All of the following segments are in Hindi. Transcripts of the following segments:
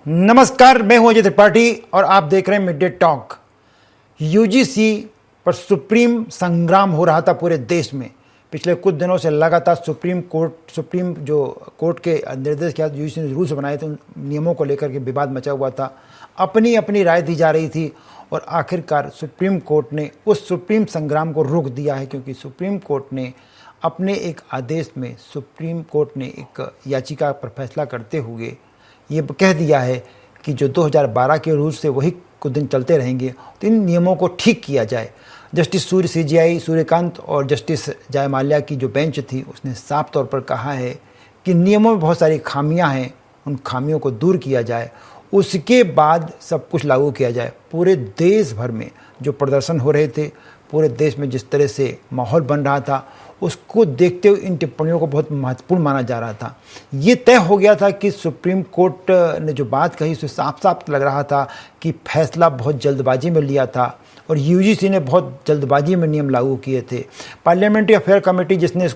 नमस्कार, मैं हूं अजय त्रिपाठी और आप देख रहे हैं मिड डे टॉक। यूजीसी पर सुप्रीम संग्राम हो रहा था पूरे देश में। पिछले कुछ दिनों से लगातार सुप्रीम कोर्ट के निर्देश के बाद यूजीसी ने रूल्स बनाए थे, उन नियमों को लेकर के विवाद मचा हुआ था, अपनी अपनी राय दी जा रही थी और आखिरकार सुप्रीम कोर्ट ने उस सुप्रीम संग्राम को रोक दिया है। क्योंकि सुप्रीम कोर्ट ने अपने एक आदेश में सुप्रीम कोर्ट ने एक याचिका पर फैसला करते हुए ये कह दिया है कि जो 2012 के रूल्स से वही कुछ दिन चलते रहेंगे, तो इन नियमों को ठीक किया जाए। जस्टिस सीजेआई सूर्यकांत और जस्टिस जयमाल्या की जो बेंच थी, उसने साफ तौर पर कहा है कि नियमों में बहुत सारी खामियां हैं, उन खामियों को दूर किया जाए, उसके बाद सब कुछ लागू किया जाए। पूरे देश भर में जो प्रदर्शन हो रहे थे, पूरे देश में जिस तरह से माहौल बन रहा था, उसको देखते हुए इन टिप्पणियों को बहुत महत्वपूर्ण माना जा रहा था। ये तय हो गया था कि सुप्रीम कोर्ट ने जो बात कही उससे साफ साफ लग रहा था कि फैसला बहुत जल्दबाजी में लिया था और यूजीसी ने बहुत जल्दबाजी में नियम लागू किए थे। पार्लियामेंट्री अफेयर कमेटी जिसने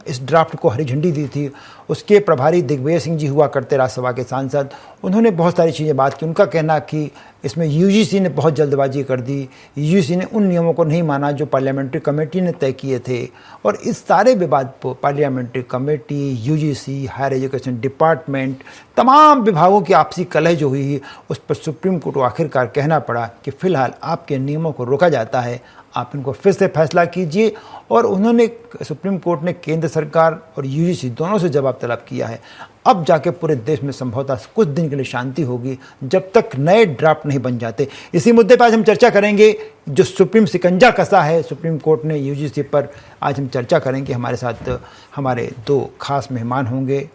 इस ड्राफ्ट को हरी झंडी दी थी, उसके प्रभारी दिग्विजय सिंह जी हुआ करते राज्यसभा के सांसद, उन्होंने बहुत सारी चीज़ें बात की। उनका कहना कि इसमें यूजीसी ने बहुत जल्दबाजी कर दी, यूजीसी ने उन नियमों को नहीं माना जो पार्लियामेंट्री कमेटी ने तय किए थे। और इस सारे विवाद को parliamentary committee, UGC, higher education department, तमाम विभागों की आपसी कलह जो हुई, उस पर सुप्रीम कोर्ट को आखिरकार कहना पड़ा कि फिलहाल आपके नियमों को रोका जाता है, आप इनको फिर से फैसला कीजिए। और उन्होंने, सुप्रीम कोर्ट ने केंद्र सरकार और यूजीसी दोनों से जवाब तलब किया है। अब जाके पूरे देश में संभवतः कुछ दिन के लिए शांति होगी, जब तक नए ड्राफ्ट नहीं बन जाते। इसी मुद्दे पर आज हम चर्चा करेंगे। जो सुप्रीम शिकंजा कसा है सुप्रीम कोर्ट ने यूजीसी पर, आज हम चर्चा करेंगे। हमारे साथ हमारे दो खास मेहमान होंगे,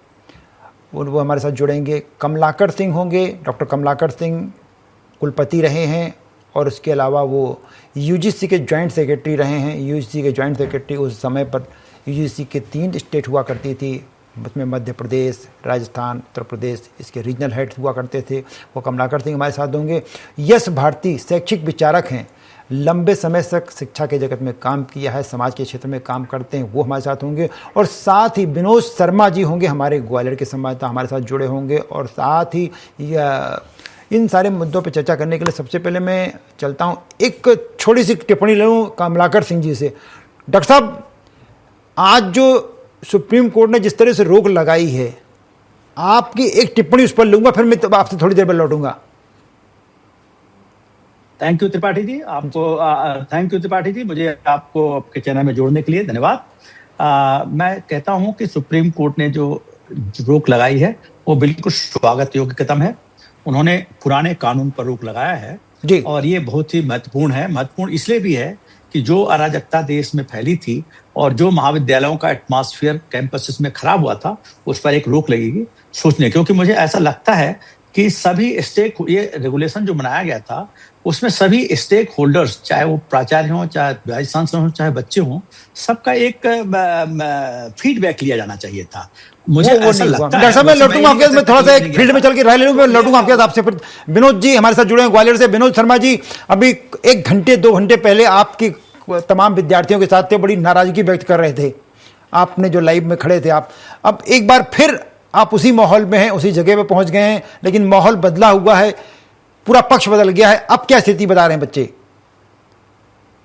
वो हमारे साथ जुड़ेंगे। कमलाकर सिंह होंगे, डॉक्टर कमलाकर सिंह कुलपति रहे हैं और उसके अलावा वो यूजीसी के जॉइंट सेक्रेटरी रहे हैं। यूजीसी के जॉइंट सेक्रेटरी उस समय पर यूजीसी के 3 स्टेट हुआ करती थी, उसमें मध्य प्रदेश, राजस्थान, उत्तर प्रदेश, इसके रीजनल हेड हुआ करते थे। वो कमलाकर सिंह हमारे साथ होंगे। यश भारती शैक्षिक विचारक हैं, लंबे समय तक शिक्षा के जगत में काम किया है, समाज के क्षेत्र में काम करते हैं, वो हमारे साथ होंगे। और साथ ही विनोद शर्मा जी होंगे, हमारे ग्वालियर के संवाददाता हमारे साथ जुड़े होंगे। और साथ ही इन सारे मुद्दों पर चर्चा करने के लिए सबसे पहले मैं चलता हूँ, एक छोटी सी टिप्पणी ले लूँ कमलाकर सिंह जी से। डॉक्टर साहब, आज जो सुप्रीम कोर्ट ने जिस तरह से रोक लगाई है, आपकी एक टिप्पणी उस पर लूंगा, फिर मैं आपसे थोड़ी देर में लौटूंगा। थैंक यू त्रिपाठी जी, मुझे आपको आपके चैनल में जोड़ने के लिए धन्यवाद। मैं कहता हूं कि सुप्रीम कोर्ट ने जो रोक लगाई है वो बिल्कुल स्वागत योग्य कदम है। उन्होंने पुराने कानून पर रोक लगाया है जी, और ये बहुत ही महत्वपूर्ण है। महत्वपूर्ण इसलिए भी है कि जो अराजकता देश में फैली थी और जो महाविद्यालयों का एटमॉस्फेयर कैंपसेस में खराब हुआ था, उस पर एक रोक लगेगी सोचने। क्योंकि मुझे ऐसा लगता है कि सभी ये रेगुलेशन जो बनाया गया था, उसमें सभी स्टेक होल्डर्स, चाहे वो प्राचार्य हों, चाहे वाइस चांसलर हों, चाहे बच्चे हों, सबका एक फीडबैक लिया जाना चाहिए था। मुझे ऐसा लगता है। मैं लौटूंगा आपके, मैं थोड़ा सा एक फील्ड में चल के राय ले लूं, मैं लौटूंगा आपके आपसे। फिर विनोद जी हमारे साथ जुड़े हैं ग्वालियर से। विनोद शर्मा जी, अभी 1 घंटे 2 घंटे पहले आपकी तमाम विद्यार्थियों के साथ थे, बड़ी नाराजगी व्यक्त कर रहे थे, आपने जो लाइव में खड़े थे आप। अब एक बार फिर आप उसी माहौल में हैं, उसी जगह पे पहुंच गए हैं, लेकिन माहौल बदला हुआ है, पूरा पक्ष बदल गया है। अब क्या स्थिति बता रहे हैं बच्चे?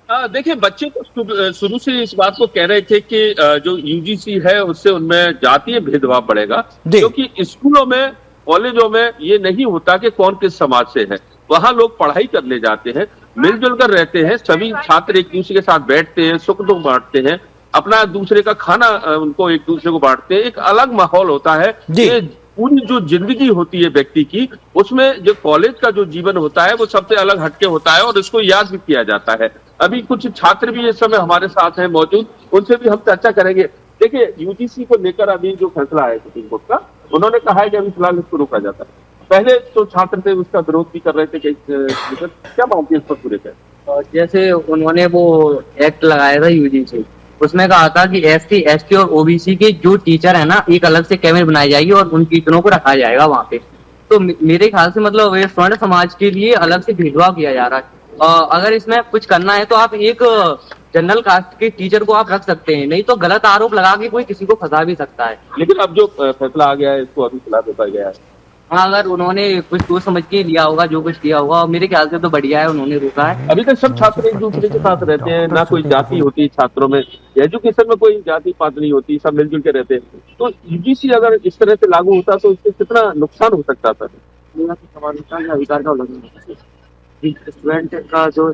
देखिए, बच्चे तो शुरू से इस बात को कह रहे थे कि जो यूजीसी है उससे उनमें जातीय भेदभाव बढ़ेगा, क्योंकि स्कूलों में, कॉलेजों में ये नहीं होता कि कौन किस समाज से है। वहां लोग पढ़ाई करने जाते हैं, मिलजुल कर रहते हैं, सभी छात्र एक दूसरे के साथ बैठते हैं, सुख दुख बांटते हैं, अपना दूसरे का खाना उनको एक दूसरे को बांटते हैं। एक अलग माहौल होता है। पूरी जो जिंदगी होती है व्यक्ति की, उसमें जो कॉलेज का जो जीवन होता है वो सबसे अलग हटके होता है और इसको याद भी किया जाता है। अभी कुछ छात्र भी इस समय हमारे साथ हैं मौजूद, उनसे भी हम चर्चा करेंगे। देखिए, यूजीसी को लेकर अभी जो फैसला है सुप्रीम कोर्ट का, उन्होंने कहा है कि अभी फिलहाल इसको रोका जाता है। पहले तो छात्र थे उसका विरोध भी कर रहे थे कि क्या मानते हैं इस पर पूरे का? जैसे उन्होंने वो एक्ट लगाया था यूजीसी, उसमें कहा था कि एसटी, एसटी और ओबीसी के जो टीचर है ना, एक अलग से कैबिनेट बनाई जाएगी और उन टीचरों को रखा जाएगा वहाँ पे। तो मेरे ख्याल से मतलब ये स्वर्ण समाज के लिए अलग से भेदभाव किया जा रहा है। अगर इसमें कुछ करना है तो आप एक जनरल कास्ट के टीचर को आप रख सकते हैं, नहीं तो गलत आरोप लगा के कोई किसी को फंसा भी सकता है। लेकिन अब जो फैसला आ गया है इसको अभी खिला देता गया है। हाँ, अगर उन्होंने कुछ सोच समझ के लिया होगा, जो कुछ किया होगा, और मेरे ख्याल से तो बढ़िया है, उन्होंने रोका है। अभी तक सब छात्र एक दूसरे के साथ रहते हैं, ना कोई जाति होती छात्रों में, एजुकेशन में कोई जाति पात नहीं होती, सब मिलजुल के रहते हैं। तो यूजीसी अगर इस तरह से लागू होता तो इससे कितना नुकसान हो सकता था? समानता के अधिकार का उल्लंघन, स्टूडेंट का जो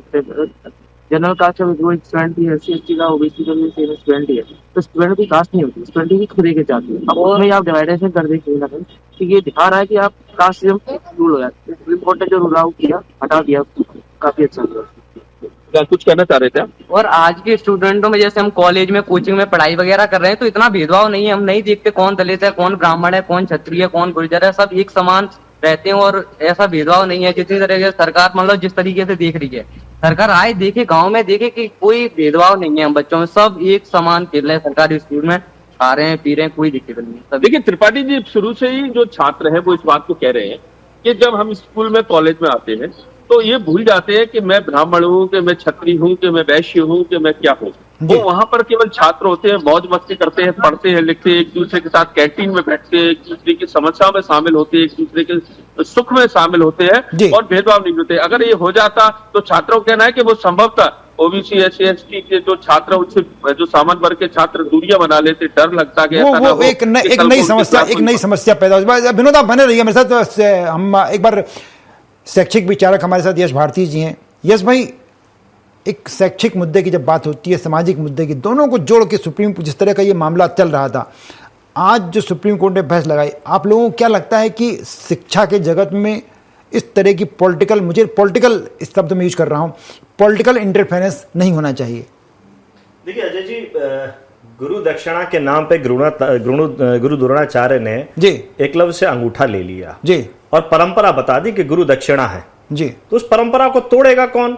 जनरल कास्ट का जो स्टूडेंट भी है, SC/ST का, OBC का भी सेम स्टूडेंट ही है, तो स्टूडेंट की कास्ट नहीं होती, स्टूडेंट की खुद एक जाती है। अब उसमें आप डिवाइडेशन कर दें कहीं ना कहीं, तो ये दिखा रहा है कि आप कास्ट रूल हो जाते हैं। सुप्रीम कोर्ट ने जो रूल आउट किया, हटा दिया, काफी अच्छा हुआ। क्या कुछ कहना चाह रहे थे आप? और आज के स्टूडेंटों में, जैसे हम कॉलेज में, कोचिंग में पढ़ाई वगैरह कर रहे हैं, तो इतना भेदभाव नहीं है। हम नहीं देखते कौन दलित है, कौन ब्राह्मण है, कौन क्षत्रिय है, कौन गुर्जर है, सब एक समान रहते हैं। और ऐसा भेदभाव नहीं है जितनी तरह से सरकार मतलब जिस तरीके से देख रही है। सरकार आए, देखे, गांव में देखे कि कोई भेदभाव नहीं है हम बच्चों में, सब एक समान खेल रहे हैं सरकारी स्कूल में, खा रहे हैं, पी रहे हैं, कोई दिक्कत नहीं है। देखिए त्रिपाठी जी, शुरू से ही जो छात्र हैं वो इस बात को कह रहे हैं कि जब हम स्कूल में, कॉलेज में आते हैं तो ये भूल जाते हैं कि मैं ब्राह्मण हूँ, कि मैं क्षत्रिय हूँ, कि मैं वैश्य हूँ, कि मैं क्या हूँ। वो वहां पर केवल छात्र होते हैं, मौज मस्ती करते हैं, पढ़ते हैं, लिखते हैं, एक दूसरे के साथ कैंटीन में बैठते हैं, एक दूसरे की समस्या में शामिल होते हैं, एक दूसरे के सुख में शामिल होते हैं और भेदभाव नहीं होते। अगर ये हो जाता तो छात्रों का कहना है कि वो संभवतः OBC SC/ST के जो छात्र, उनसे जो सामान्य वर्ग के छात्र दूरियां बना लेते, डर लगता कि वो एक नई समस्या पैदा हो। विनोद आप बने रहिए मेरे साथ, हम एक बार शैक्षिक विचारक हमारे साथ यश भारती जी हैं। यश भाई, एक शैक्षिक मुद्दे की जब बात होती है, सामाजिक मुद्दे की, दोनों को जोड़ के सुप्रीम, जिस तरह का ये मामला चल रहा था, आज जो सुप्रीम कोर्ट ने बहस लगाई, आप लोगों को क्या लगता है कि शिक्षा के जगत में इस तरह की पॉलिटिकल, मुझे पॉलिटिकल इस शब्द में यूज कर रहा हूं, पॉलिटिकल इंटरफेरेंस नहीं होना चाहिए? देखिए अजय जी, गुरु दक्षिणा के नाम पे गुरु द्रोणाचार्य ने जी एकलव्य से अंगूठा ले लिया जी, और परंपरा बता दी कि गुरु दक्षिणा है जी, तो उस परंपरा को तोड़ेगा कौन?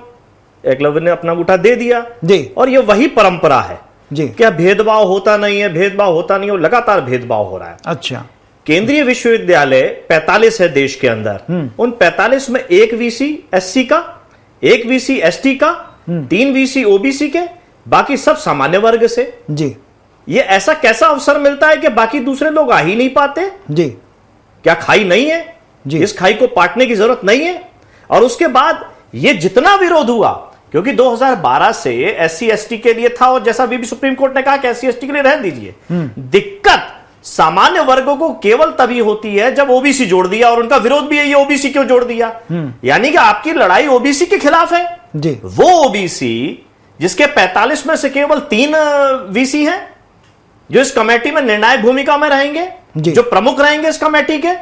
एकलव्य ने अपना अंगूठा दे दिया जी, और ये वही परंपरा है जी। क्या भेदभाव होता नहीं है? भेदभाव होता नहीं है, लगातार भेदभाव हो रहा है। अच्छा, केंद्रीय विश्वविद्यालय 45 है देश के अंदर, उन 45 में एक VC SC का, एक VC ST का, 3 VC OBC के, बाकी सब सामान्य वर्ग से। जी, ये ऐसा कैसा अवसर मिलता है कि बाकी दूसरे लोग आ ही नहीं पाते? जी, क्या खाई नहीं है? जी, इस खाई को पाटने की जरूरत नहीं है? और उसके बाद ये जितना विरोध हुआ, क्योंकि 2012 से SC/ST के लिए था, और जैसा अभी सुप्रीम कोर्ट ने कहा कि SC/ST के लिए रहने दीजिए। दिक्कत सामान्य वर्गों को केवल तभी होती है जब OBC जोड़ दिया, और उनका विरोध भी है ये OBC क्यों जोड़ दिया। यानी कि आपकी लड़ाई OBC के खिलाफ है जी। वो OBC जिसके 45 में से केवल 3 VC हैं जो इस कमेटी में निर्णायक भूमिका में रहेंगे, जो प्रमुख रहेंगे इस कमेटी के,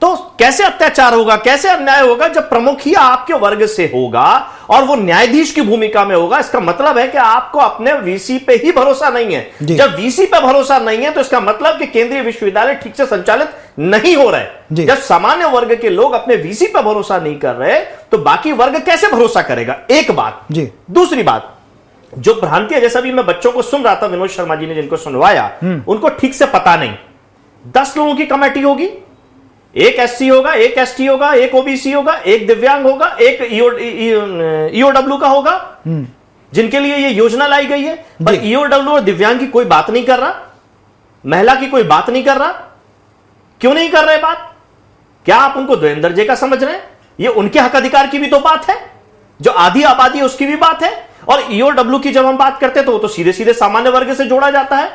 तो कैसे अत्याचार होगा, कैसे अन्याय होगा जब प्रमुख ही आपके वर्ग से होगा और वो न्यायाधीश की भूमिका में होगा। इसका मतलब है कि आपको अपने VC पे ही भरोसा नहीं है। जब VC पे भरोसा नहीं है तो इसका मतलब कि केंद्रीय विश्वविद्यालय ठीक से संचालित नहीं हो रहे। जब सामान्य वर्ग के लोग अपने VC पे भरोसा नहीं कर रहे तो बाकी वर्ग कैसे भरोसा करेगा? एक बात। दूसरी बात, जो भ्रांति है, जैसा भी मैं बच्चों को सुन रहा था, विनोद शर्मा जी ने जिनको सुनवाया, उनको ठीक से पता नहीं। 10 लोगों की कमेटी होगी, एक SC होगा, एक ST होगा, एक OBC होगा, एक दिव्यांग होगा, एक EOW का होगा, जिनके लिए ये योजना लाई गई है। पर EOW और दिव्यांग की कोई बात नहीं कर रहा, महिला की कोई बात नहीं कर रहा। क्यों नहीं कर रहे बात? क्या आप उनको द्वैत दर्जे का समझ रहे हैं? ये उनके हक अधिकार की भी तो बात है, जो आधी आबादी है उसकी भी बात है। और EOW की जब हम बात करते हैं तो वो तो सीधे सीधे सामान्य वर्ग से जोड़ा जाता है,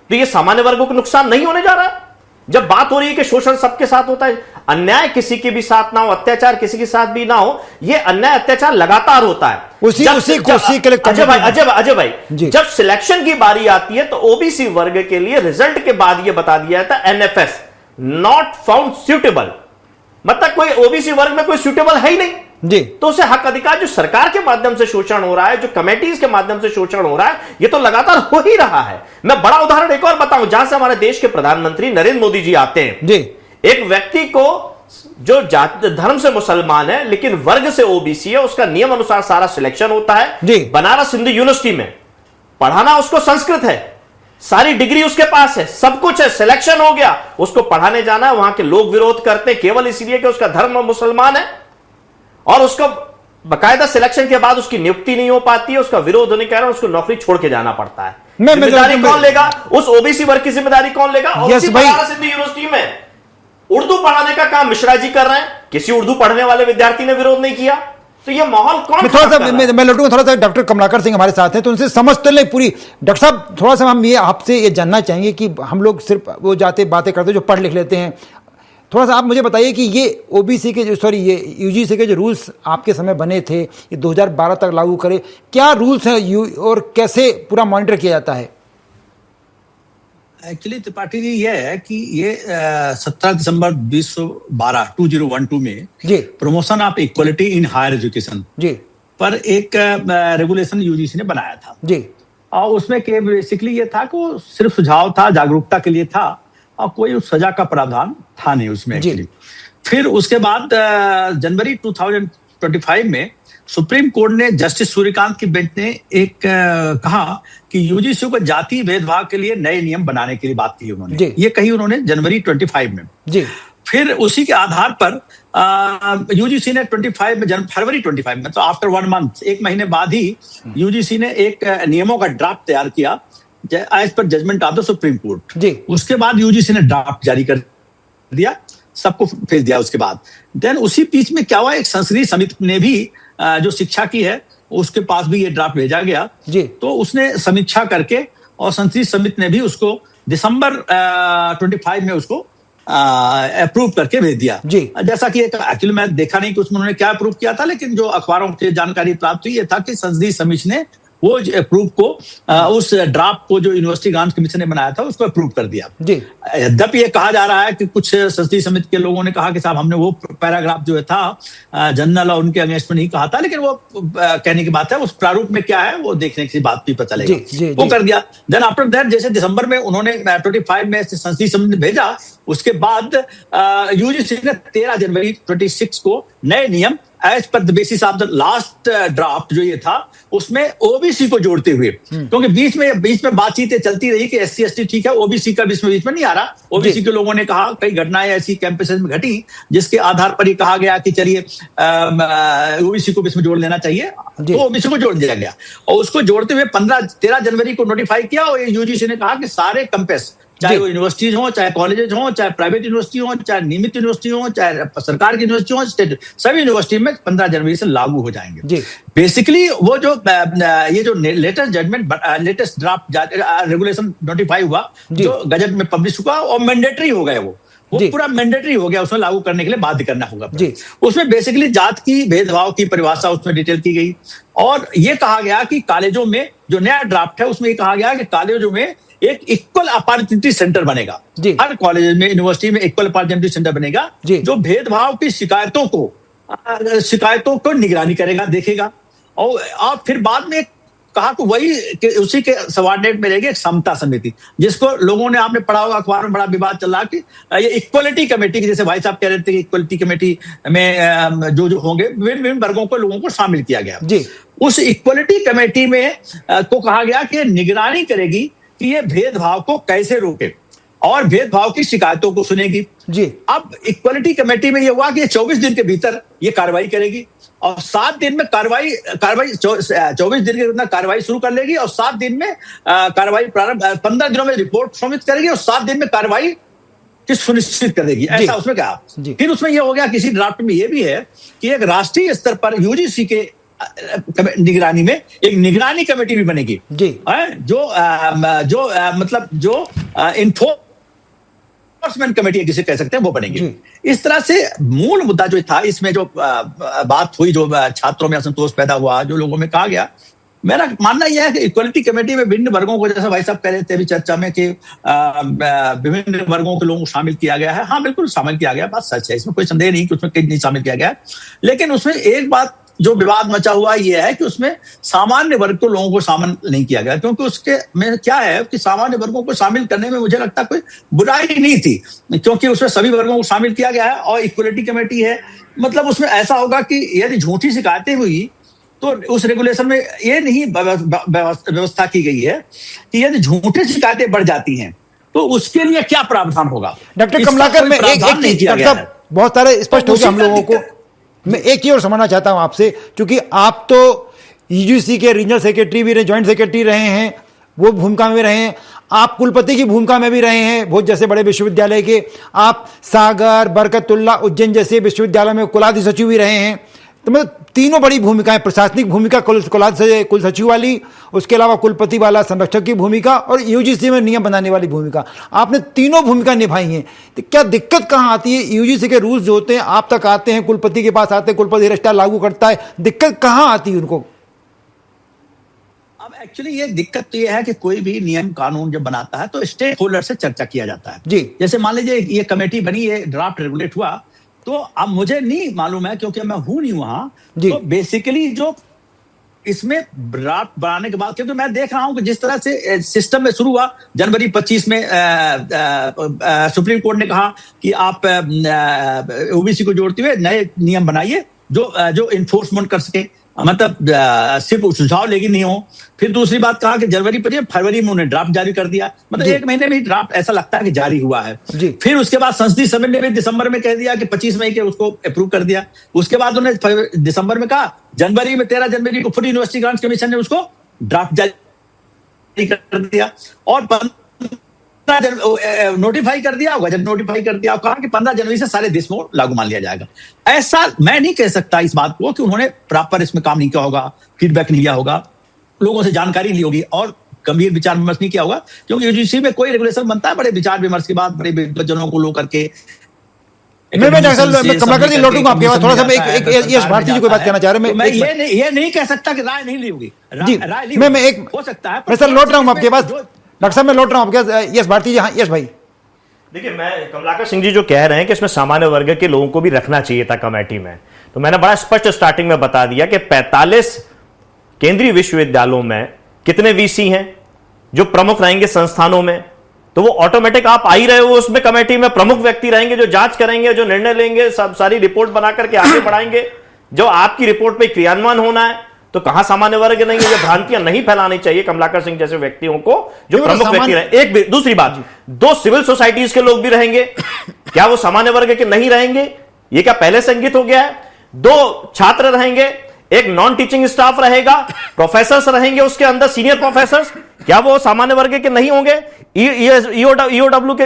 तो ये सामान्य वर्गों को नुकसान नहीं होने जा रहा। जब बात हो रही है कि शोषण सबके साथ होता है, अन्याय किसी के भी साथ ना हो, अत्याचार किसी के साथ भी ना हो, ये अन्याय अत्याचार लगातार होता है। अजय भाई, जब सिलेक्शन की बारी आती है तो OBC वर्ग के लिए रिजल्ट के बाद ये बता दिया जाता है NFS, नॉट फाउंड सुटेबल, मतलब कोई OBC वर्ग में कोई सुटेबल है ही नहीं जी। तो उसे हक अधिकार जो सरकार के माध्यम से शोषण हो रहा है, जो कमेटीज के माध्यम से शोषण हो रहा है, ये तो लगातार हो ही रहा है। मैं बड़ा उदाहरण एक और बताऊं, जहां से हमारे देश के प्रधानमंत्री नरेंद्र मोदी जी आते हैं जी। एक व्यक्ति को जो जाति धर्म से मुसलमान है लेकिन वर्ग से OBC है, उसका नियम अनुसार सारा सिलेक्शन होता है जी। बनारस हिंदू यूनिवर्सिटी में पढ़ाना उसको संस्कृत है, सारी डिग्री उसके पास है, सब कुछ है, सिलेक्शन हो गया, उसको पढ़ाने जाना है। वहां के लोग विरोध करते हैं केवल इसलिए कि उसका धर्म मुसलमान है और उसको बकायदा सिलेक्शन के बाद उसकी नियुक्ति नहीं हो पाती है, उसका विरोध होने के कारण उसको नौकरी छोड़ के जाना पड़ता है। जिम्मेदारी कौन लेगा? उस ओबीसी वर्ग की जिम्मेदारी कौन लेगा? बनारस हिंदू यूनिवर्सिटी में उर्दू पढ़ाने का काम मिश्रा जी कर रहे हैं, किसी उर्दू पढ़ने वाले विद्यार्थी ने विरोध नहीं किया, तो ये माहौल कौन? थोड़ा सा मैं लौटूंगा, थोड़ा सा डॉक्टर कमलाकर सिंह हमारे साथ हैं, तो उनसे समझ तो ले पूरी। डॉक्टर साहब, थोड़ा सा हम ये आपसे ये जानना चाहेंगे कि हम लोग सिर्फ वो जाते बातें करते जो पढ़ लिख लेते हैं, थोड़ा सा आप मुझे बताइए कि ये ओबीसी के ये यूजीसी के जो रूल्स आपके समय बने थे, ये 2012 तक लागू करे, क्या रूल्स हैं और कैसे पूरा मॉनिटर किया जाता है? एक्चुअली त्रिपाठी जी ये है कि ये 17 दिसंबर 2012 में जी promotion of equality in higher education जी पर एक रेगुलेशन यूजीसी ने बनाया था जी, और उसमें बेसिकली ये था कि वो सिर्फ सुझाव था, जागरूकता के लिए था, और कोई सजा का प्रावधान था नहीं उसमें एक्चुअली। फिर उसके बाद जनवरी 2025 में सुप्रीम कोर्ट ने जस्टिस सूर्यकांत की बेंच ने एक कहा कि यूजीसी को जाति भेदभाव के लिए नए नियम बनाने के लिए बात की उन्होंने, ये कही उन्होंने जनवरी 25 में जी। फिर उसी के आधार पर यूजीसी ने 25 में फरवरी 25 में, तो आफ्टर 1 मंथ, एक महीने बाद ही यूजीसी ने एक नियमों का ड्राफ्ट तैयार किया एज पर judgement of the supreme court जी। उसके बाद यूजीसी ने ड्राफ्ट जारी कर दिया, सबको भेज दिया। उसके बाद देन उसी बीच में क्या हुआ, एक संसदीय समिति ने भी जो शिक्षा की है उसके पास भी ये ड्राफ्ट भेजा गया जी। तो उसने समीक्षा करके और संसदीय समिति ने भी उसको दिसंबर 25 में उसको अप्रूव करके भेज दिया जी। जैसा कि एक्चुअली मैं देखा नहीं कि उसमें उन्होंने क्या अप्रूव किया था, लेकिन जो अखबारों से जानकारी प्राप्त हुई ये था कि संसदीय समिति ने वो अप्रूव को उस ड्राफ्ट को जो यूनिवर्सिटी ग्रांट्स कमीशन ने बनाया था उसको अप्रूव कर दिया जी। यद्यपि ये कहा जा रहा है कि कुछ संसदीय समिति के लोगों ने कहा कि साहब हमने वो पैराग्राफ जो था जनरल और उनके अगेंस्ट में नहीं कहा था, लेकिन वो कहने की बात है, उस प्रारूप में क्या है वो देखने की बात भी पता चलेगा, वो कर दिया। देन आफ्टर दैट जैसे दिसंबर में उन्होंने 25 में संसदीय समिति ने भेजा, उसके बाद यूजीसी ने 13 जनवरी 26 को नए नियम as per the basis of the last draft जो ये था उसमें ओबीसी को जोड़ते हुए, क्योंकि बीच में बातचीतें चलती रही कि एससी एसटी ठीक है, ओबीसी का बीच में नहीं आ रहा। ओबीसी के लोगों ने कहा, कई घटनाएं ऐसी कैंपसेस में घटी जिसके आधार पर ये कहा गया कि चलिए ओबीसी को बीच में जोड़ लेना चाहिए, तो ओबीसी को जोड़ दिया गया और उसको जोड़ते हुए 13 जनवरी को नोटिफाई किया और यूजीसी ने कहा कि सारे कैंपस, चाहे वो यूनिवर्सिटीज हो, चाहे कॉलेजेस हो, चाहे प्राइवेट यूनिवर्सिटी हो, चाहे नियमित यूनिवर्सिटी हो, चाहे सरकार की यूनिवर्सिटी हो, स्टेट, सभी यूनिवर्सिटी में 15 जनवरी से लागू हो जाएंगे। बेसिकली वो जो ये जो latest judgement, latest draft regulation notify हुआ, जो गजट में पब्लिश हुआ और मैंडेटरी हो गए, वो पूरा मैंडेटरी हो गया, उसमें लागू करने के लिए बाध्य करना होगा जी। उसमें बेसिकली जात की भेदभाव की परिभाषा उसमें डिटेल की गई और ये कहा गया कि कॉलेजों में जो नया ड्राफ्ट है उसमें ये कहा गया कि कॉलेजों में एक इक्वल अपॉर्चुनिटी सेंटर बनेगा, हर कॉलेज में, यूनिवर्सिटी में इक्वल अपॉर्चुनिटी सेंटर बनेगा जो भेदभाव की शिकायतों को निगरानी करेगा, देखेगा। और फिर बाद में कहा कि वही उसी के सबऑर्डिनेट में रहेगी एक समता समिति, जिसको लोगों ने, आपने पढ़ा होगा अखबार में बड़ा विवाद चल रहा कि ये इक्वलिटी कमेटी की, जैसे भाई साहब कह रहे थे कि इक्वलिटी कमेटी में जो होंगे विभिन्न वर्गों को, लोगों को शामिल किया गया जी। उस इक्वलिटी कमेटी में को कहा गया कि निगरानी करेगी कि ये भेदभाव को कैसे रोके और भेदभाव की शिकायतों को सुनेगी जी। अब इक्वलिटी कमेटी में ये हुआ कि 24 दिन के भीतर ये कार्रवाई करेगी और 7 दिन में कार्रवाई 24 दिन के अंदर कार्रवाई शुरू कर लेगी और 7 दिन में कार्रवाई प्रारंभ, 15 दिनों में रिपोर्ट सबमिट करेगी और 7 दिन में कार्रवाई की सुनिश्चित करेगी, ऐसा उसमें कहा। फिर उसमें यह हो गया, किसी ड्राफ्ट में यह भी है कि एक राष्ट्रीय स्तर पर यूजीसी के निगरानी में एक निगरानी कमेटी भी बनेगी जी। जो इन्फोर्समेंट कमेटी जिसे कह सकते हैं वो बनेगी। इस तरह से मूल मुद्दा जो था, इसमें जो बात हुई, जो छात्रों में असंतोष पैदा हुआ, जो लोगों में कहा गया, मेरा मानना यह है कि इक्वलिटी कमेटी में विभिन्न वर्गों को, जैसा भाई साहब कह रहे थे अभी चर्चा में कि विभिन्न वर्गों के लोगों को शामिल किया गया है। हाँ, बिल्कुल शामिल किया गया, बात सच है, इसमें कोई संदेह नहीं कि उसमें कहीं नहीं शामिल किया गया। लेकिन उसमें एक बात जो विवाद मचा हुआ यह है कि उसमें सामान्य वर्ग को लोगों को शामिल नहीं किया गया, क्योंकि उसके में क्या है कि सामान्य वर्गों को शामिल करने में मुझे लगता कोई बुराई नहीं थी, क्योंकि उसमें सभी वर्गों को शामिल किया गया है और इक्वलिटी कमेटी है। मतलब उसमें ऐसा होगा कि यदि झूठी शिकायतें हुई तो उस रेगुलेशन में ये नहीं व्यवस्था की गई है कि यदि झूठी शिकायतें बढ़ जाती हैं तो उसके लिए क्या प्रावधान होगा। डॉक्टर कमलाकर में एक बहुत सारे स्पष्ट हो गया हम लोगों को। मैं एक चीज और समझना चाहता हूं आपसे, क्योंकि आप तो यूजीसी के रीजनल सेक्रेटरी भी रहे, ज्वाइंट सेक्रेटरी रहे हैं, वो भूमिका में रहे हैं, आप कुलपति की भूमिका में भी रहे हैं बहुत जैसे बड़े विश्वविद्यालय के, आप सागर, बरकतुल्ला, उज्जैन जैसे विश्वविद्यालय में कुलाधि सचिव भी रहे हैं। तो मतलब तीनों बड़ी भूमिकाएं, प्रशासनिक भूमिका कुल सचिव वाली, उसके अलावा कुलपति वाला संरक्षक की भूमिका, और यूजीसी में नियम बनाने वाली भूमिका, आपने तीनों भूमिका निभाई हैं। तो क्या दिक्कत कहां आती है? यूजीसी के रूल्स जो होते हैं आप तक आते हैं, कुलपति के पास आते हैं, कुलपति रजिस्ट्रार लागू करता है, दिक्कत कहां आती है उनको? अब एक्चुअली ये दिक्कत तो ये है कि कोई भी नियम कानून जब बनाता है तो स्टेक होल्डर से चर्चा किया जाता है जी। जैसे मान लीजिए ये कमेटी बनी, ये ड्राफ्ट रेगुलेट हुआ, तो अब मुझे नहीं मालूम है क्योंकि मैं हूं नहीं वहां, तो बेसिकली जो इसमें ड्राफ्ट बनाने के बाद, क्योंकि मैं देख रहा हूं कि जिस तरह से सिस्टम में शुरू हुआ, जनवरी 25 में सुप्रीम कोर्ट ने कहा कि आप ओबीसी को जोड़ते हुए नए नियम बनाइए जो इन्फोर्समेंट कर सके, मतलब सिर्फ सुझाव लेकिन नहीं हो। फिर दूसरी बात कहा कि जनवरी पर, फरवरी में उन्हें ड्राफ्ट जारी कर दिया, मतलब 1 महीने में ड्राफ्ट ऐसा लगता है कि जारी हुआ है। फिर उसके बाद संसदीय समिति ने भी दिसंबर में कह दिया कि 25 मई के उसको अप्रूव कर दिया। उसके बाद उन्होंने दिसंबर में कहा, जनवरी में 13 जनवरी को फुल यूनिवर्सिटी ग्रांट्स कमीशन ने उसको ड्राफ्ट जारी कर दिया, और नोटिफाई कर दिया होगा। जब नोटिफाई कर दिया, कहा कि 15 जनवरी से सारे देश में लागू मान लिया जाएगा। ऐसा मैं नहीं कह सकता इस बात को कि उन्होंने प्रॉपर इसमें काम नहीं किया होगा, फीडबैक नहीं लिया होगा, लोगों से जानकारी ली होगी और गंभीर विचार विमर्श नहीं किया होगा, क्योंकि यूजीसी में कोई रेगुलेशन बनता है बड़े विचार विमर्श के बाद, बड़े विद्वजनों को लो करके। मैं कमलाकर जी लौटूंगा आपके पास थोड़ा सा, एक यश भारती जी कोई बात कहना चाह रहे हैं। मैं ये नहीं कह सकता कि राय नहीं ली होगी, राय मैं एक हो सकता है। मैं सर लौट रहा हूं आपके पास, डॉक्टर साहब मैं लौट रहा हूं आपके। यश भारती जी, हाँ यश भाई। देखिए, मैं कमलाकर सिंह जी जो कह रहे हैं कि इसमें सामान्य वर्ग के लोगों को भी रखना चाहिए था कमेटी में, तो मैंने बड़ा स्पष्ट स्टार्टिंग में बता दिया कि 45 केंद्रीय विश्वविद्यालयों में कितने वीसी हैं जो प्रमुख रहेंगे संस्थानों में, तो वो ऑटोमेटिक आप आ ही रहे हो उसमें, कमेटी में प्रमुख व्यक्ति रहेंगे जो जांच करेंगे, जो निर्णय लेंगे, सब सारी रिपोर्ट बना करके आगे बढ़ाएंगे। जो आपकी रिपोर्ट पे क्रियान्वयन होना है, तो कहां सामान्य वर्ग नहीं है? ये भ्रांतियां नहीं फैलानी चाहिए कमलाकर सिंह जैसे व्यक्तियों को जो प्रमुख व्यक्ति रहे। एक दूसरी बात, 2 सिविल सोसाइटीज के लोग भी रहेंगे, क्या वो सामान्य वर्ग के नहीं रहेंगे? ये क्या पहले से इंगित हो गया है? 2 छात्र रहेंगे, एक नॉन टीचिंग स्टाफ रहेगा, प्रोफेसर्स रहेंगे उसके अंदर, सीनियर प्रोफेसर्स, क्या वो सामान्य वर्ग के नहीं होंगे? ईओडब्ल्यू के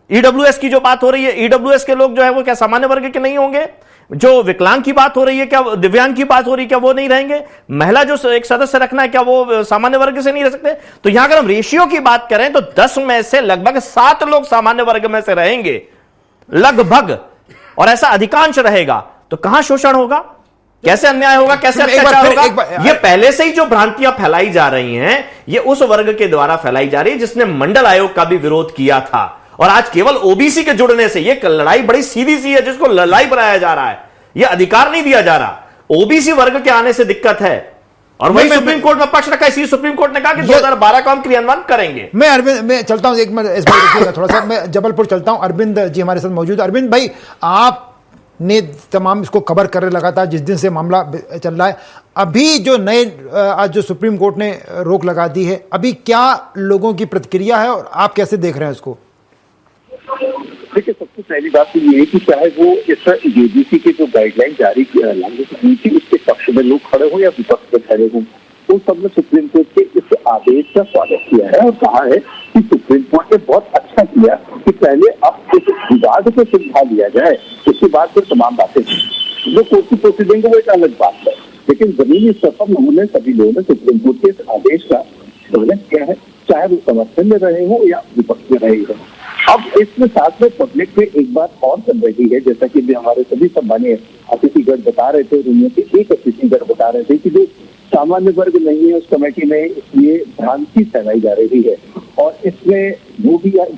ईडब्ल्यूएस की जो बात हो रही है, ईडब्ल्यूएस के लोग जो है वो क्या सामान्य वर्ग के नहीं होंगे? जो विकलांग की बात हो रही है, क्या दिव्यांग की बात हो रही है, क्या वो नहीं रहेंगे? महिला जो एक सदस्य रखना है, क्या वो सामान्य वर्ग से नहीं रह सकते? तो यहां अगर हम रेशियो की बात करें तो 10 में से लगभग 7 लोग सामान्य वर्ग में से रहेंगे, लगभग, और ऐसा अधिकांश रहेगा। तो कहां शोषण होगा, कैसे अन्याय होगा, कैसे अत्याचार होगा? ये पहले से ही जो भ्रांतियां फैलाई जा रही हैं, ये उस वर्ग के द्वारा फैलाई जा रही है जिसने मंडल आयोग का भी विरोध किया था। और आज केवल ओबीसी के जुड़ने से, ये लड़ाई बड़ी सीधी सी है जिसको लड़ाई बनाया जा रहा है, ये अधिकार नहीं दिया जा रहा। ओबीसी वर्ग के आने से दिक्कत है, और वही सुप्रीम कोर्ट में पक्ष रखा। इसी सुप्रीम कोर्ट ने कहा कि 2012 का हम क्रियान्वयन करेंगे। मैं अरविंद, मैं चलता हूं, एक मिनट थोड़ा सा, मैं जबलपुर चलता हूं। अरविंद जी हमारे साथ मौजूद। अरविंद भाई, आपने तमाम इसको कवर कर लगातार जिस दिन से मामला चल रहा है, अभी जो नए आज जो सुप्रीम कोर्ट ने रोक लगा दी है, अभी क्या लोगों की प्रतिक्रिया है और आप कैसे देख रहे हैं इसको? देखिए, सबसे पहली बात तो ये है कि चाहे वो इस यूजीसी के जो गाइडलाइन जारी लागू की थी उसके पक्ष में लोग खड़े हो या विपक्ष में खड़े हो, तो सबने सुप्रीम कोर्ट के इस आदेश का स्वागत किया है और कहा है कि सुप्रीम कोर्ट ने बहुत अच्छा किया कि पहले अब इस विवाद को सुलझा लिया जाए, उसके बाद फिर तमाम बातें जो कोर्ट की प्रोसीडिंग वो एक अलग बात है। लेकिन जमीनी स्तर पर उन्होंने सभी लोगों ने सुप्रीम कोर्ट के इस आदेश का स्वागत किया है, चाहे वो समर्थन में रहे हो या विपक्ष में रहे हो। अब इसमें साथ में पब्लिक में एक बात और चल रही है, जैसा कि हमारे सभी सम्मानीय अतिथिगण बता रहे थे, दुनिया के एक अतिथिगण बता रहे थे कि जो सामान्य वर्ग नहीं है उस कमेटी में, इसलिए भ्रांति फैलाई जा रही है। और इसमें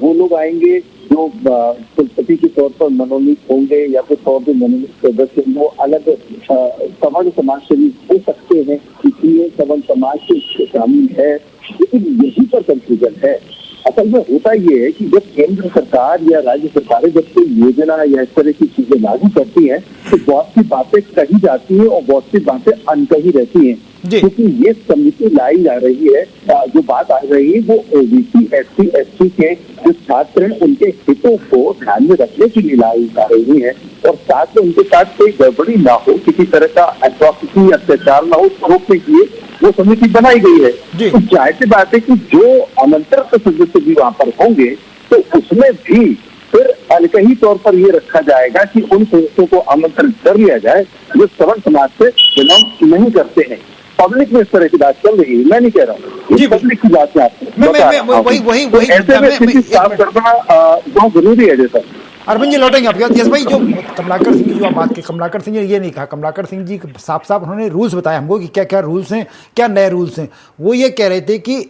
वो लोग आएंगे जो कुलपति के तौर पर मनोनीत होंगे या फिर तौर पर मनोनीत सदस्य, वो अलग सवर्ण समाज से भी हो सकते हैं, इसलिए सवर्ण समाज से शामिल है। लेकिन यही पर कंफ्यूजन है। असल में होता ये है कि जब केंद्र सरकार या राज्य सरकारें जब कोई योजना या इस तरह की चीजें लागू करती हैं, तो बहुत सी बातें कही जाती हैं और बहुत सी बातें अनकही रहती हैं। क्योंकि ये समिति लाई जा रही है, जो बात आ रही है वो ओबीसी SC ST के जो छात्र हैं उनके हितों को ध्यान में रखने के लिए लाई जा रही है, और साथ में उनके साथ कोई गड़बड़ी ना हो, किसी तरह का अट्रॉसिटी अत्याचार ना हो, उसको रोकने के लिए वो समिति बनाई गई है। तो जाहिर सी बात है कि जो आमंत्रित सदस्य भी वहां पर होंगे तो उसमें भी फिर अलकही तौर पर ये रखा जाएगा कि उन सदस्यों को आमंत्रित कर लिया जाए जो सवर्ण समाज से बिलोंग नहीं करते हैं। पब्लिक में इस तरह की बात चल रही है, मैं नहीं कह रहा हूँ, ये पब्लिक की बात है। आपको ऐसे में स्थिति साफ करना बहुत जरूरी है। जैसा अरविंद जी लौटेंगे आपके पास। यस भाई, जो कमलाकर सिंह जी जो आप बात की, कमलाकर सिंह जी ने ये नहीं कहा, कमलाकर सिंह जी साफ साफ उन्होंने रूल्स बताया हमको कि क्या क्या रूल्स हैं, क्या नए रूल्स हैं। वो ये कह रहे थे कि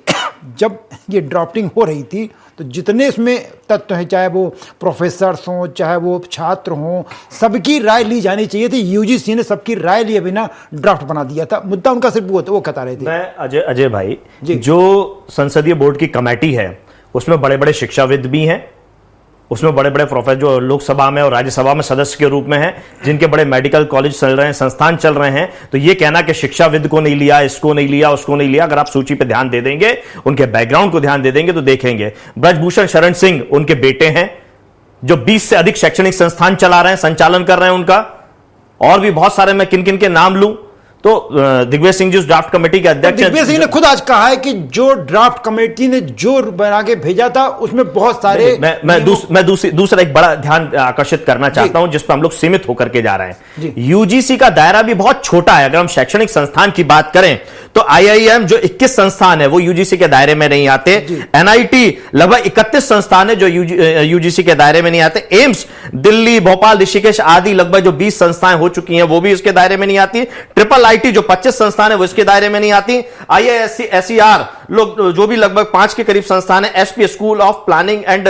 जब ये ड्राफ्टिंग हो रही थी तो जितने इसमें तत्व हैं, चाहे वो प्रोफेसर्स हों, चाहे वो छात्र हों, सबकी राय ली जानी चाहिए थी। यूजीसी ने सबकी राय लिए बिना ड्राफ्ट बना दिया था। मुद्दा उनका सिर्फ वो कहता रहे थे। मैं अजय भाई, जो संसदीय बोर्ड की कमेटी है उसमें बड़े बड़े शिक्षाविद भी हैं, उसमें बड़े बड़े प्रोफेसर जो लोकसभा में और राज्यसभा में सदस्य के रूप में हैं, जिनके बड़े मेडिकल कॉलेज चल रहे हैं, संस्थान चल रहे हैं। तो ये कहना कि शिक्षाविद को नहीं लिया, इसको नहीं लिया, उसको नहीं लिया, अगर आप सूची पे ध्यान दे देंगे, उनके बैकग्राउंड को ध्यान दे देंगे तो देखेंगे ब्रजभूषण शरण सिंह उनके बेटे हैं, जो 20 से अधिक शैक्षणिक संस्थान चला रहे हैं, संचालन कर रहे हैं उनका। और भी बहुत सारे, मैं किन किन के नाम लूं तो दिग्विजय सिंह जी उस ड्राफ्ट कमेटी के अध्यक्ष। दिग्विजय सिंह ने खुद आज कहा है कि जो ड्राफ्ट कमेटी ने जो बना के भेजा था उसमें बहुत सारे मैं दूसरा एक बड़ा ध्यान आकर्षित करना चाहता हूं जिस पर हम लोग सीमित होकर के जा रहे हैं। यूजीसी का दायरा भी बहुत छोटा है। अगर हम शैक्षणिक संस्थान की बात करें तो IIM जो 21 संस्थान है वो यूजीसी के दायरे में नहीं आते। NIT लगभग 31 संस्थान है जो यूजीसी के दायरे में नहीं आते। एम्स दिल्ली, भोपाल, ऋषिकेश आदि लगभग जो 20 संस्थाएं हो चुकी हैं वो भी इसके दायरे में नहीं आती। ट्रिपल IT जो 25 संस्थान है वो इसके दायरे में नहीं आती। IISc SER लोग जो भी लगभग 5 के करीब संस्थान है। SP school of planning and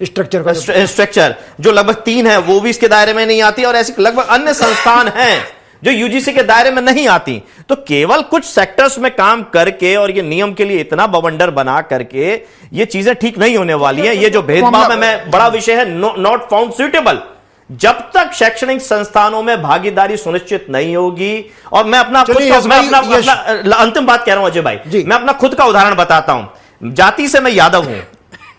structure जो लगभग 3 है वो भी इसके दायरे में नहीं आती। और ऐसी लगभग अन्य संस्थान हैं जो यूजीसी के दायरे में नहीं आती। तो केवल कुछ सेक्टर्स में काम करके और ये नियम के लिए इतना बवंडर बना करके ये चीजें ठीक नहीं होने वाली हैं। ये जो भेदभाव में बड़ा विषय है, नॉट फाउंड सुइटेबल। जब तक शैक्षणिक संस्थानों में भागीदारी सुनिश्चित नहीं होगी, और मैं अपना अंतिम बात कह रहा हूं अजय भाई, मैं अपना खुद का उदाहरण बताता हूं। जाति से मैं यादव हूं,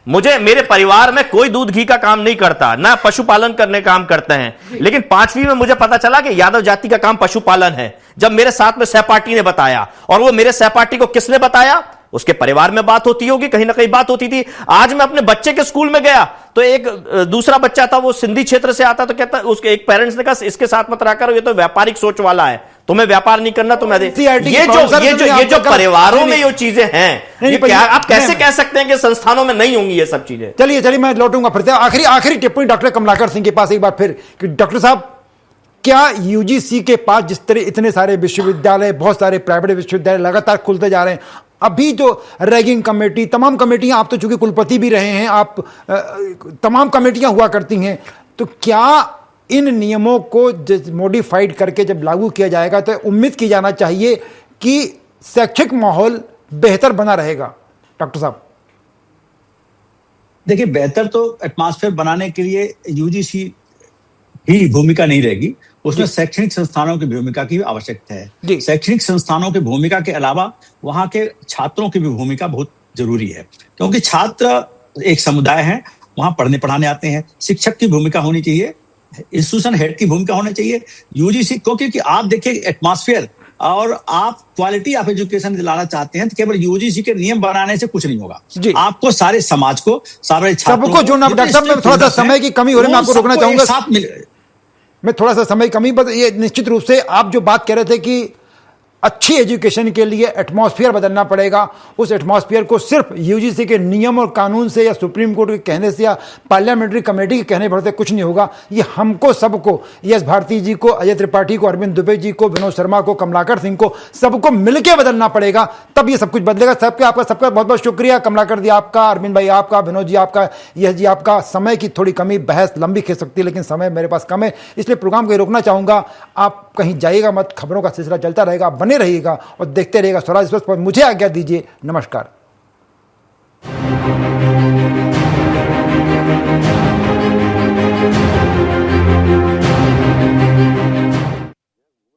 मेरे परिवार में कोई दूध घी का काम नहीं करता, ना पशुपालन करने काम करते हैं। लेकिन 5वीं में मुझे पता चला कि यादव जाति का काम पशुपालन है, जब मेरे साथ में सहपाठी ने बताया। और वो मेरे सहपाठी को किसने बताया? उसके परिवार में बात होती होगी, कहीं ना कहीं बात होती थी। आज मैं अपने बच्चे के स्कूल में गया तो एक दूसरा बच्चा था, वो सिंधी क्षेत्र से आता, तो कहता, उसके एक पेरेंट्स ने कहा इसके साथ मत रखा, ये तो व्यापारिक सोच वाला है, तुम्हें व्यापार नहीं करना। तो मैं ये जो परिवारों में ये चीजें हैं, आप कैसे कह सकते हैं कि संस्थानों में नहीं होंगी ये सब चीजें? चलिए मैं लौटूंगा फिर से आखिरी टिप्पणी डॉक्टर कमलाकर सिंह के पास एक बार फिर कि डॉक्टर साहब, क्या यूजीसी के पास जिस तरह इतने सारे विश्वविद्यालय, बहुत सारे प्राइवेट विश्वविद्यालय लगातार खुलते जा रहे हैं, अभी जो रैगिंग कमेटी, तमाम कमेटियां, आप तो चूंकि कुलपति भी रहे हैं, आप तमाम कमेटियां हुआ करती हैं, तो क्या इन नियमों को मॉडिफाइड करके जब लागू किया जाएगा तो उम्मीद की जाना चाहिए कि शैक्षिक माहौल बेहतर बना रहेगा? डॉक्टर साहब देखिए, बेहतर तो एटमॉस्फेयर बनाने के लिए यूजीसी ही भूमिका नहीं रहेगी, उसमें शैक्षणिक संस्थानों की भूमिका की आवश्यकता है। शैक्षणिक संस्थानों की भूमिका के अलावा वहां के छात्रों की भी भूमिका बहुत जरूरी है, क्योंकि छात्र एक समुदाय है, वहां पढ़ने पढ़ाने आते हैं। शिक्षक की भूमिका होनी चाहिए, इंस्टीट्यूशन हेड की भूमिका होनी चाहिए। यूजीसी क्योंकि आप देखिए एटमॉस्फेयर और आप क्वालिटी ऑफ एजुकेशन दिलाना चाहते हैं तो केवल यूजीसी के नियम बनाने से कुछ नहीं होगा। आपको सारे समाज को, सारे छात्रों को जोड़ना। डॉक्टर साहब, मैं थोड़ा सा समय की कमी हो रही है, मैं आपको रोकना चाहूंगा। मैं थोड़ा सा समय कमी, बस ये निश्चित रूप से आप जो बात कह रहे थे कि अच्छी एजुकेशन के लिए एटमॉस्फेयर बदलना पड़ेगा, उस एटमॉस्फेयर को सिर्फ यूजीसी के नियम और कानून से या सुप्रीम कोर्ट के कहने से या पार्लियामेंट्री कमेटी के कहने पर कुछ नहीं होगा। ये हमको सबको, यश भारती जी को, अजय त्रिपाठी को, अरविंद दुबे जी को, विनोद शर्मा को, कमलाकर सिंह को, सबको मिलकर बदलना पड़ेगा, तब ये सब कुछ बदलेगा। सबका बहुत बहुत शुक्रिया। कमलाकर जी आपका, अरविंद भाई आपका, विनोद जी आपका, यश जी आपका। समय की थोड़ी कमी, बहस लंबी खिंच सकती है लेकिन समय मेरे पास कम है, इसलिए प्रोग्राम को रोकना चाहूंगा। आप कहीं जाइएगा मत, खबरों का सिलसिला चलता रहेगा, बने रहिएगा और देखते रहिएगा स्वराज एक्सप्रेस पर। मुझे आज्ञा दीजिए, नमस्कार।